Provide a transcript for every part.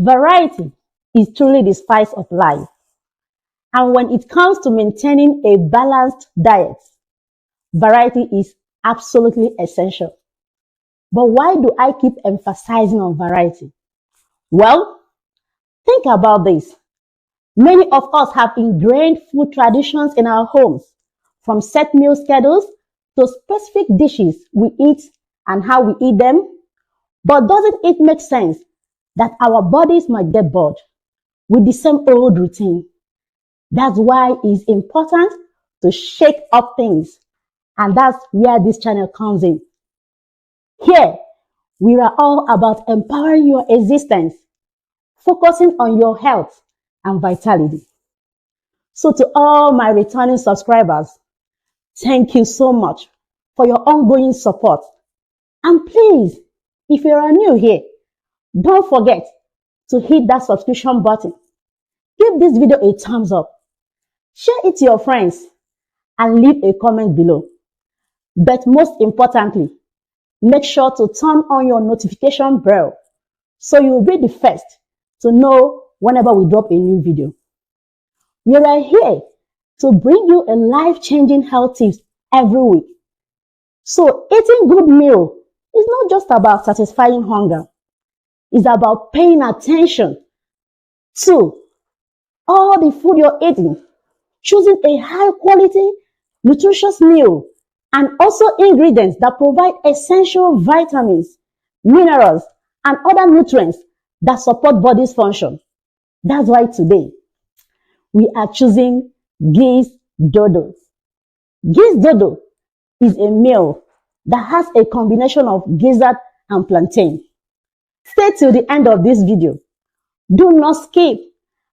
Variety is truly the spice of life. And when it comes to maintaining a balanced diet, variety is absolutely essential. But why do I keep emphasizing on variety? Well, think about this. Many of us have ingrained food traditions in our homes, from set meal schedules to specific dishes we eat and how we eat them. But doesn't it make sense that our bodies might get bored with the same old routine? That's why it's important to shake up things. And that's where this channel comes in. Here, we are all about empowering your existence, focusing on your health and vitality. So to all my returning subscribers, thank you so much for your ongoing support. And please, if you are new here, don't forget to hit that subscription button. Give this video a thumbs up. Share it to your friends and leave a comment below. But most importantly, make sure to turn on your notification bell so you'll be the first to know whenever we drop a new video. We are here to bring you a life-changing health tips every week. So eating good meal is not just about satisfying hunger. It's about paying attention to all the food you're eating, choosing a high-quality, nutritious meal, and also ingredients that provide essential vitamins, minerals, and other nutrients that support body's function. That's why today, we are choosing Gizdodo. Gizdodo is a meal that has a combination of gizzard and plantain. Stay till the end of this video. Do not skip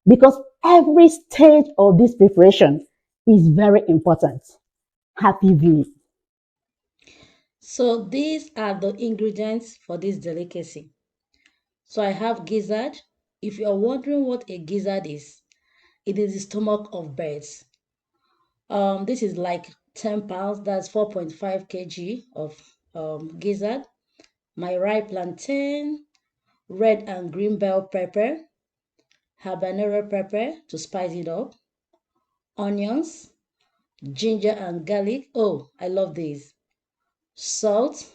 because every stage of this preparation is very important. Happy viewing. So these are the ingredients for this delicacy. So I have gizzard. If you are wondering what a gizzard is, it is the stomach of birds. This is like 10 pounds, that's 4.5 kg of gizzard. My ripe plantain, red and green bell pepper, habanero pepper to spice it up, onions, ginger and garlic. Oh, I love these. Salt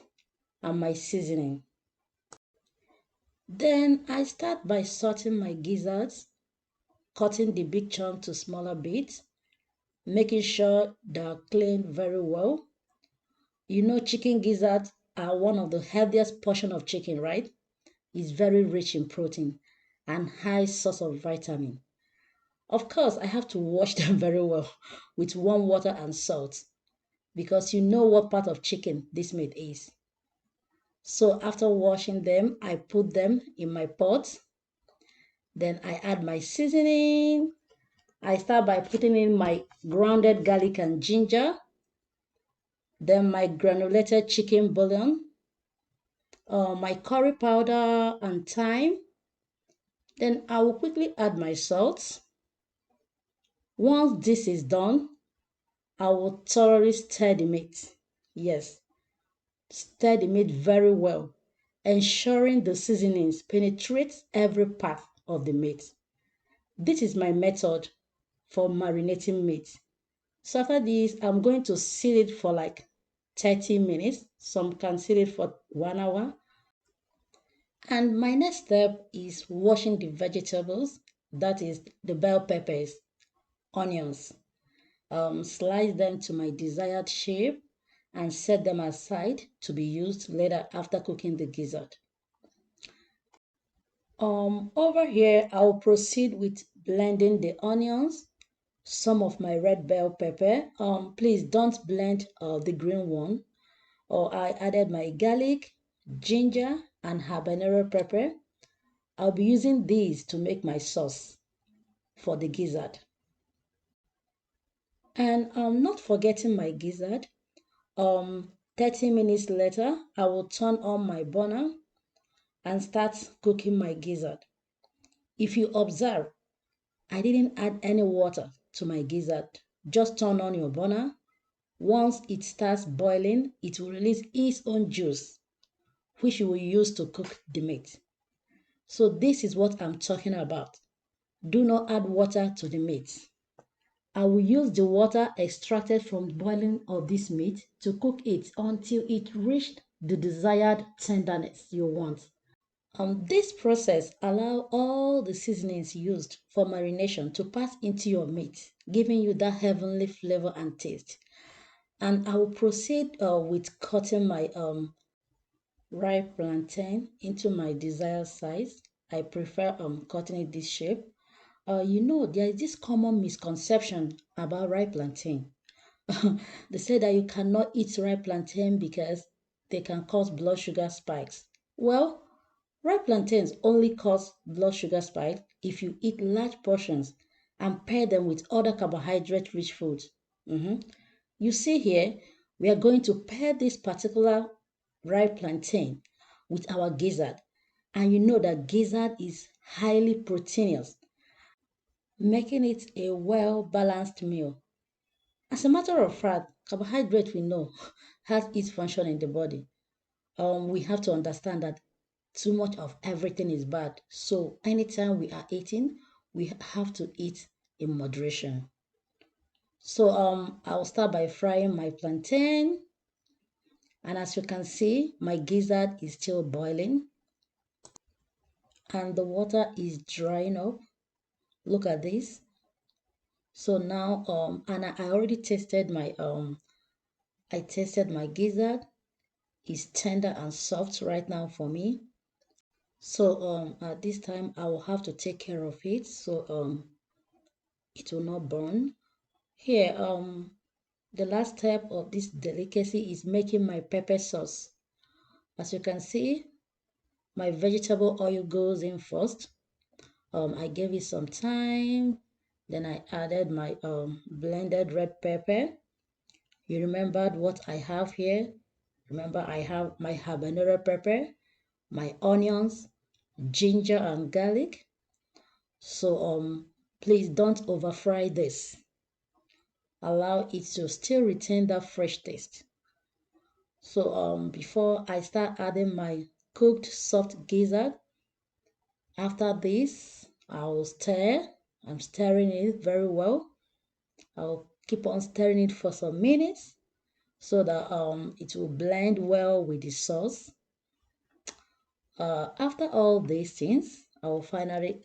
and my seasoning. Then I start by sorting my gizzards, cutting the big chunk to smaller bits, making sure they're cleaned very well. You know, chicken gizzards are one of the healthiest portion of chicken, right? It's very rich in protein and high source of vitamin. Of course, I have to wash them very well with warm water and salt because you know what part of chicken this meat is. So after washing them, I put them in my pot. Then I add my seasoning. I start by putting in my grounded garlic and ginger. Then my granulated chicken bouillon. My curry powder and thyme. Then I will quickly add my salt. Once this is done, I will thoroughly stir the meat. Yes, stir the meat very well, ensuring the seasonings penetrate every part of the meat. This is my method for marinating meat. So after this, I'm going to seal it for like 30 minutes. Some can seal it for 1 hour. And my next step is washing the vegetables, that is the bell peppers, onions. Slice them to my desired shape and set them aside to be used later after cooking the gizzard. Over here, I'll proceed with blending the onions, some of my red bell pepper. Please don't blend the green one. Or I added my garlic, ginger, and habanero pepper. I'll be using these to make my sauce for the gizzard. And not forgetting my gizzard. 30 minutes later, I will turn on my burner and start cooking my gizzard. If you observe, I didn't add any water to my gizzard. Just turn on your burner. Once it starts boiling, it will release its own juice, which you will use to cook the meat. So this is what I'm talking about. Do not add water to the meat. I will use the water extracted from boiling of this meat to cook it until it reached the desired tenderness you want. This process allows all the seasonings used for marination to pass into your meat, giving you that heavenly flavor and taste. And I will proceed with cutting my ripe plantain into my desired size. I prefer cutting it this shape. There is this common misconception about ripe plantain. They say that you cannot eat ripe plantain because they can cause blood sugar spikes. Well, ripe plantains only cause blood sugar spikes if you eat large portions and pair them with other carbohydrate-rich foods. You see here, we are going to pair this particular ripe plantain with our gizzard. And you know that gizzard is highly proteinous, making it a well-balanced meal. As a matter of fact, carbohydrate we know has its function in the body. We have to understand that too much of everything is bad. So anytime we are eating, we have to eat in moderation. So I'll start by frying my plantain. And as you can see, my gizzard is still boiling and the water is drying up. Look at this. So now and I already tasted my gizzard. It's tender and soft right now for me. So at this time I will have to take care of it so it will not burn. Here the last step of this delicacy is making my pepper sauce. As you can see, my vegetable oil goes in first. I gave it some time. Then I added my blended red pepper. You remembered what I have here. Remember, I have my habanero pepper, my onions, ginger and garlic. So please don't over fry this. Allow it to still retain that fresh taste. So before I start adding my cooked soft gizzard, after this I'll stir. I'm stirring it very well. I'll keep on stirring it for some minutes so that it will blend well with the sauce. After all these things, I will finally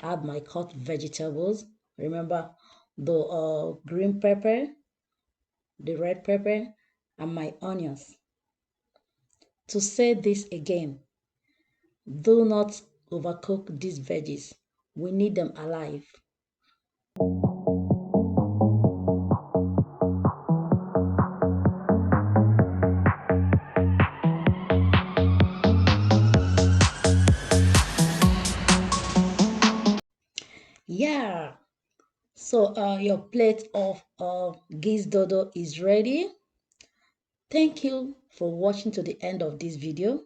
add my cut vegetables. Remember the green pepper, the red pepper, and my onions. To say this again, do not overcook these veggies. We need them alive. Yeah. So your plate of Gizdodo is ready. Thank you for watching to the end of this video.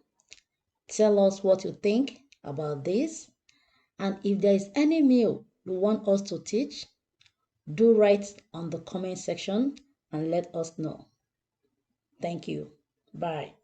Tell us what you think about this. And if there is any meal you want us to teach, do write on the comment section and let us know. Thank you. Bye.